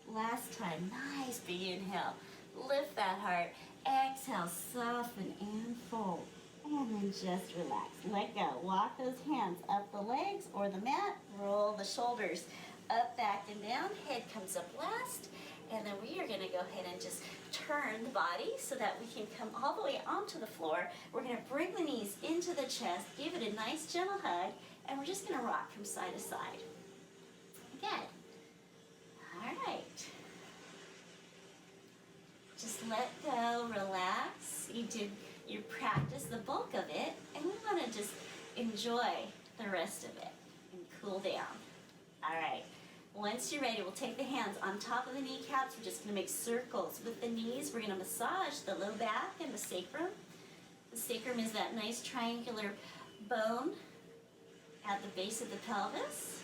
Last time, nice big inhale, lift that heart. Exhale, soften and fold. And then just relax. Let go. Walk those hands up the legs or the mat. Roll the shoulders up, back, and down. Head comes up last. And then we are going to go ahead and just turn the body so that we can come all the way onto the floor. We're going to bring the knees into the chest, give it a nice gentle hug, and we're just going to rock from side to side. Good. All right. Just let go, relax. You practice the bulk of it, and we want to just enjoy the rest of it and cool down. All right. Once you're ready, we'll take the hands on top of the kneecaps. We're just going to make circles with the knees. We're going to massage the low back and the sacrum. The sacrum is that nice triangular bone at the base of the pelvis.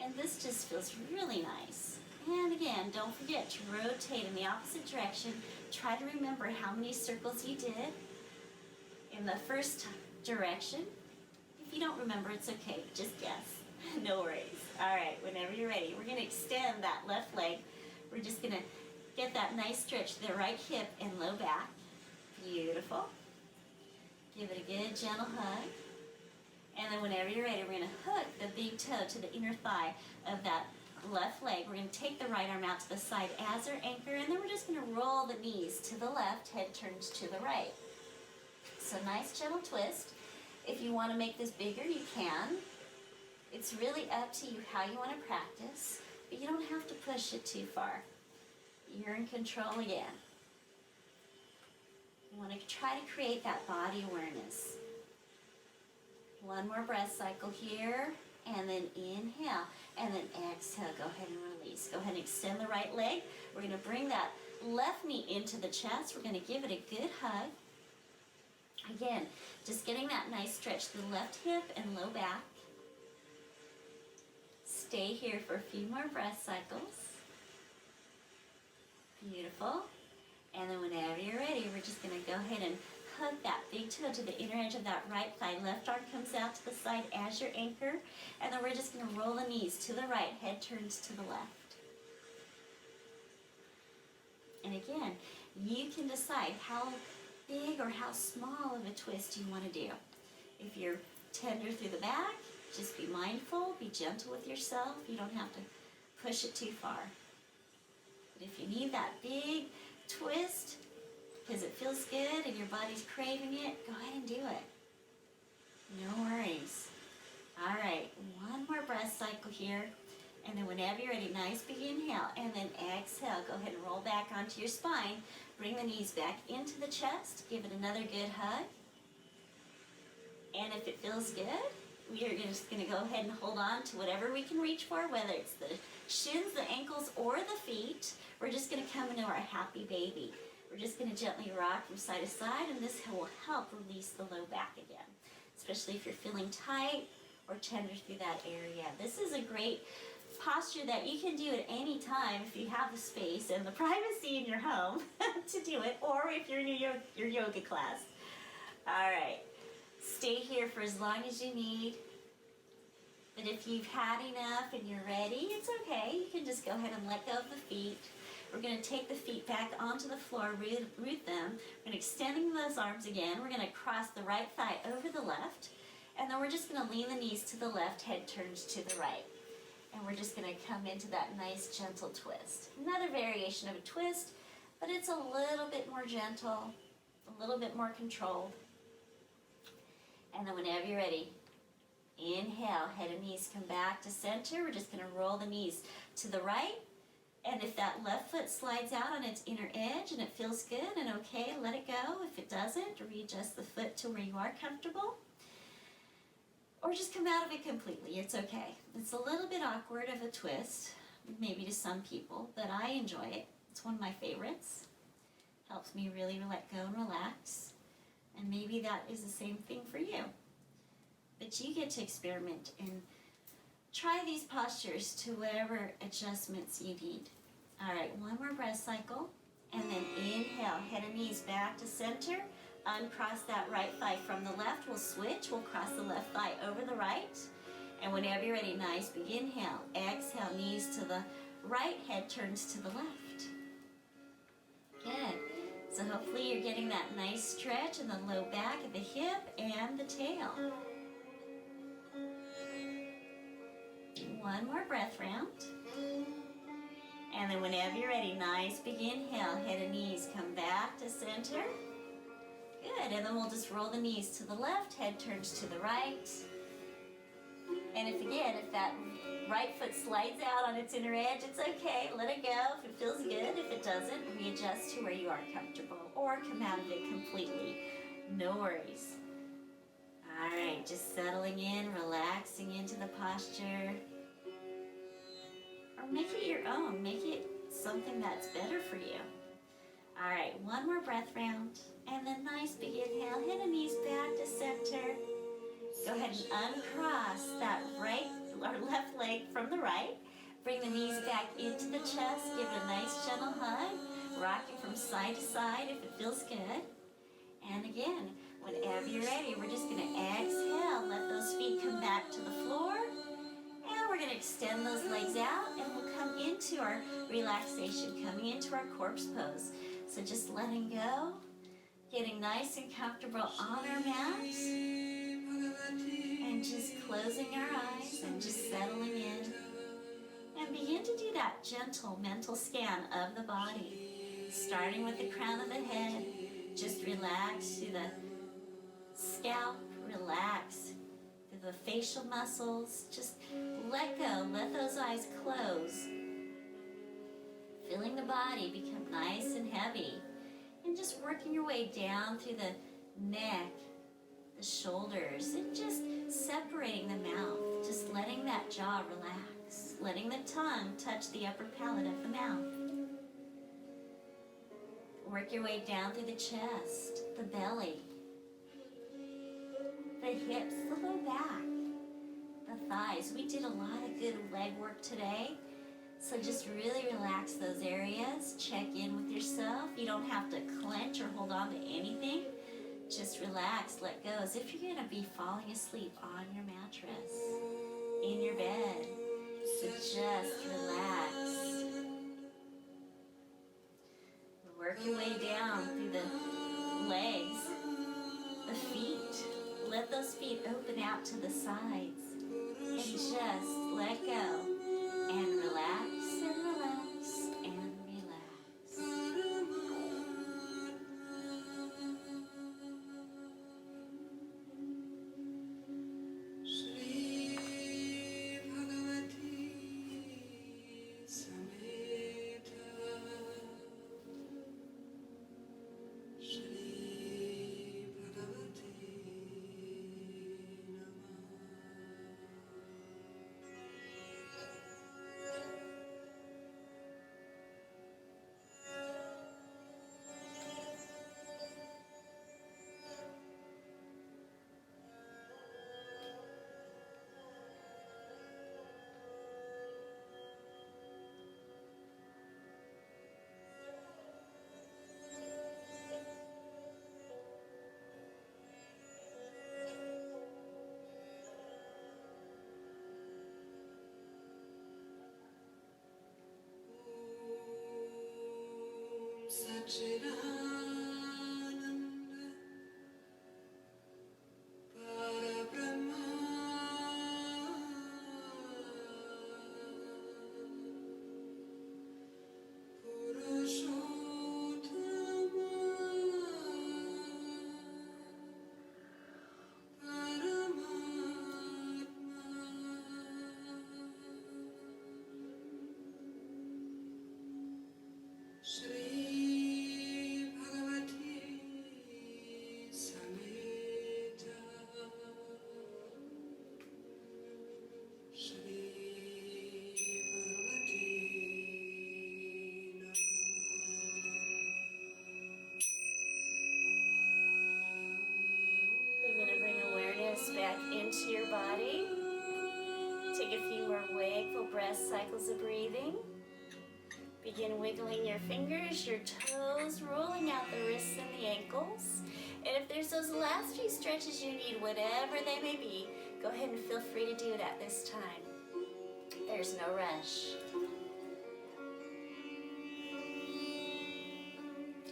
And this just feels really nice. And again, don't forget to rotate in the opposite direction. Try to remember how many circles you did in the first direction. If you don't remember, it's okay. Just guess. No worries. All right, whenever you're ready, we're going to extend that left leg. We're just going to get that nice stretch to the right hip and low back. Beautiful. Give it a good gentle hug. And then whenever you're ready, we're going to hook the big toe to the inner thigh of that left leg. We're going to take the right arm out to the side as our anchor, and then we're just going to roll the knees to the left, head turns to the right. So nice gentle twist. If you want to make this bigger, you can. It's really up to you how you want to practice, but you don't have to push it too far. You're in control again. You want to try to create that body awareness. One more breath cycle here, and then inhale, and then exhale. Go ahead and release. Go ahead and extend the right leg. We're going to bring that left knee into the chest. We're going to give it a good hug. Again, just getting that nice stretch to the left hip and low back. Stay here for a few more breath cycles. Beautiful. And then whenever you're ready, we're just going to go ahead and hug that big toe to the inner edge of that right thigh. Left arm comes out to the side as your anchor. And then we're just going to roll the knees to the right. Head turns to the left. And again, you can decide how big or how small of a twist you want to do. If you're tender through the back, just be mindful, be gentle with yourself. You don't have to push it too far. But if you need that big twist because it feels good and your body's craving it, go ahead and do it. No worries. All right, one more breath cycle here. And then whenever you're ready, nice big inhale. And then exhale. Go ahead and roll back onto your spine. Bring the knees back into the chest. Give it another good hug. And if it feels good, we are just going to go ahead and hold on to whatever we can reach for, whether it's the shins, the ankles, or the feet. We're just going to come into our happy baby. We're just going to gently rock from side to side, and this will help release the low back again, especially if you're feeling tight or tender through that area. This is a great posture that you can do at any time if you have the space and the privacy in your home to do it, or if you're in your yoga class. All right, stay here for as long as you need. But if you've had enough and you're ready, it's okay. You can just go ahead and let go of the feet. We're going to take the feet back onto the floor, root them. We're going to extend those arms again. We're going to cross the right thigh over the left, and then we're just going to lean the knees to the left, head turns to the right. And we're just going to come into that nice gentle twist. Another variation of a twist, but it's a little bit more gentle, a little bit more controlled. And then whenever you're ready, inhale, head and knees come back to center. We're just going to roll the knees to the right. And if that left foot slides out on its inner edge and it feels good and okay, let it go. If it doesn't, readjust the foot to where you are comfortable. Or just come out of it completely. It's okay. It's a little bit awkward of a twist, maybe to some people, but I enjoy it. It's one of my favorites. Helps me really let go and relax. And maybe that is the same thing for you. But you get to experiment and try these postures to whatever adjustments you need. All right, one more breath cycle. And then inhale, head and knees back to center. Uncross that right thigh from the left. We'll switch. We'll cross the left thigh over the right. And whenever you're ready, nice big inhale. Exhale, knees to the right, head turns to the left. Good. So hopefully you're getting that nice stretch in the low back of the hip and the tail. One more breath round. And then whenever you're ready, nice big inhale. Head and knees come back to center. Good, and then we'll just roll the knees to the left, head turns to the right. And if that right foot slides out on its inner edge, it's okay, let it go. If it feels good, if it doesn't, readjust to where you are comfortable or come out of it completely. No worries. All right, just settling in, relaxing into the posture. Or make it your own, make it something that's better for you. All right, one more breath round. And then nice big inhale, head and knees back to center. Go ahead and uncross that right or left leg from the right. Bring the knees back into the chest. Give it a nice gentle hug. Rocking from side to side if it feels good. And again, whenever you're ready, we're just going to exhale. Let those feet come back to the floor. And we're going to extend those legs out and we'll come into our relaxation, coming into our corpse pose. So just letting go. Getting nice and comfortable on our mat. And just closing our eyes and just settling in. And begin to do that gentle mental scan of the body. Starting with the crown of the head. Just relax through the scalp, relax through the facial muscles. Just let go, let those eyes close. Feeling the body become nice and heavy. And just working your way down through the neck, the shoulders, and just separating the mouth. Just letting that jaw relax. Letting the tongue touch the upper palate of the mouth. Work your way down through the chest, the belly, the hips, the low back, the thighs. We did a lot of good leg work today. So just really relax those areas. Check in with yourself. You don't have to clench or hold on to anything. Just relax, let go, as if you're going to be falling asleep on your mattress, in your bed. So just relax. Work your way down through the legs, the feet. Let those feet open out to the sides. And just let go. And relax, and relax, and relax. Sacha. Back into your body. Take a few more wakeful breath cycles of breathing. Begin wiggling your fingers, your toes, rolling out the wrists and the ankles. And if there's those last few stretches you need, whatever they may be, go ahead and feel free to do that this time. There's no rush.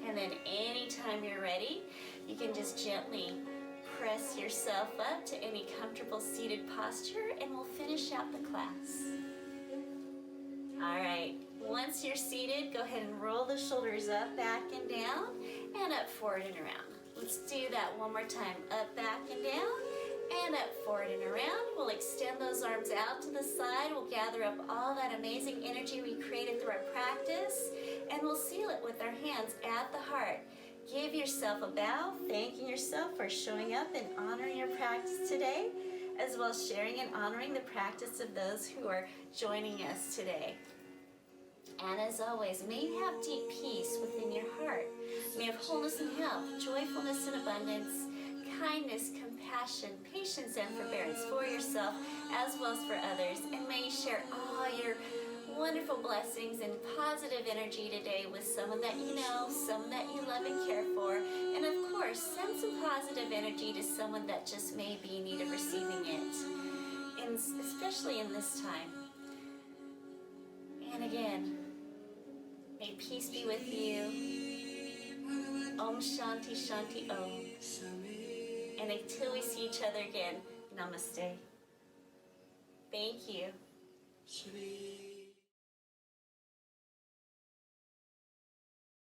And then anytime you're ready, you can just gently press yourself up to any comfortable seated posture, and we'll finish out the class. All right, once you're seated, go ahead and roll the shoulders up, back and down, and up, forward and around. Let's do that one more time. Up, back and down, and up, forward and around. We'll extend those arms out to the side. We'll gather up all that amazing energy we created through our practice, and we'll seal it with our hands at the heart. Give yourself a bow, thanking yourself for showing up and honoring your practice today, as well as sharing and honoring the practice of those who are joining us today. And as always, may you have deep peace within your heart. May you have wholeness and health, joyfulness and abundance, kindness, compassion, patience, and forbearance for yourself as well as for others. And may you share all your wonderful blessings and positive energy today with someone that you know, someone that you love and care for, and of course, send some positive energy to someone that just may be in need of receiving it, and especially in this time. And again, may peace be with you Om Shanti Shanti Om. And until we see each other again, namaste. Thank you.